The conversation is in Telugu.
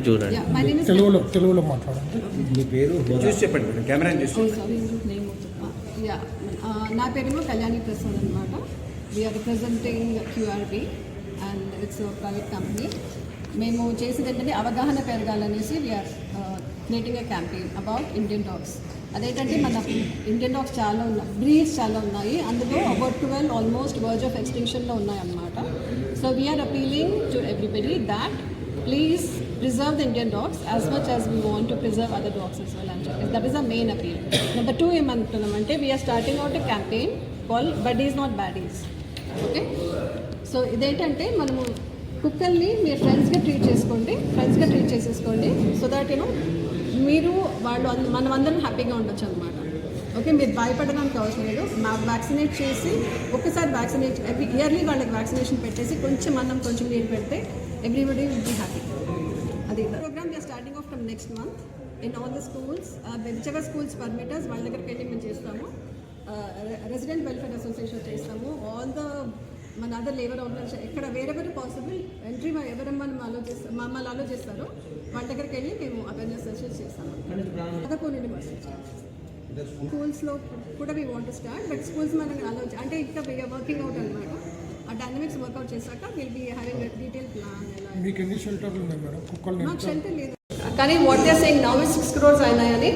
చూడండి. తెలుగులో మాట్లాడండి. మీ పేరు చూసి చెప్పండి మేడం, కెమెరా చూసి. నా పేరేమో కళ్యాణి ప్రసాద్ అనమాట. We are representing QRB and it's private company. మేము చేసేది ఏంటంటే అవగాహన పెరగాలనేసి we are creating a campaign about Indian dogs. అదేంటంటే మన ఇండియన్ డాగ్స్ చాలా ఉన్నాయి, బ్రీడ్స్ చాలా ఉన్నాయి. అందులో అబౌట్ 12 ఆల్మోస్ట్ వర్జ్ ఆఫ్ ఎక్స్టింక్షన్లో ఉన్నాయన్నమాట. So we are appealing to everybody that please preserve the Indian dogs as much as we want to preserve other dogs as well. And that is our main appeal. Number 2 ఏమంటున్నామంటే we are starting out a campaign called Buddies Not Baddies. Okay, so ఇదేంటంటే మనము కుక్కల్ని మీరు ఫ్రెండ్స్గా ట్రీట్ చేసేసుకోండి సో దాట్ యూనో మీరు వాళ్ళు మనమందరం హ్యాపీగా ఉండొచ్చు అనమాట. ఓకే, మీరు భయపడడానికి అవసరం లేదు. వ్యాక్సినేట్ చేసి ఒక్కసారి ఇయర్లీ వాళ్ళకి వ్యాక్సినేషన్ పెట్టేసి కొంచెం నీళ్ళు పెడితే ఎవ్రీబడి విల్ బీ హ్యాపీ. అది programme we are starting off from next month in all the schools. Whichever schools permit us వాళ్ళ దగ్గరికి వెళ్ళి మేము చేస్తాము. రెసిడెంట్ వెల్ఫేర్ అసోసియేషన్ చేస్తాము. ఆల్ ద మన అదర్ లేబర్ ఆర్గనైజేషన్ ఎక్కడ వేరెవర్ పాసిబుల్ ఎంట్రీ మమ్మల్ని అలో చేస్తారో వాళ్ళ దగ్గరికి వెళ్ళి మేము అవేర్నెస్ సెషన్స్ చేస్తాము. అదర్పూర్ యూనివర్సిటీ స్కూల్స్లో కూడా we want to start, but schools మనకి అలో అంటే ఇంకా వర్కింగ్ అవుట్ అనమాట. ఆ డైనమిక్స్ వర్కౌట్ చేశాక will be having detail plan. మీకు ఎన్ని షెల్టర్లు ఉన్నాయి మేడం? కుక్కలు మాకు షెల్టర్ లేదు, కానీ what they are saying now 6 crores అయినాయని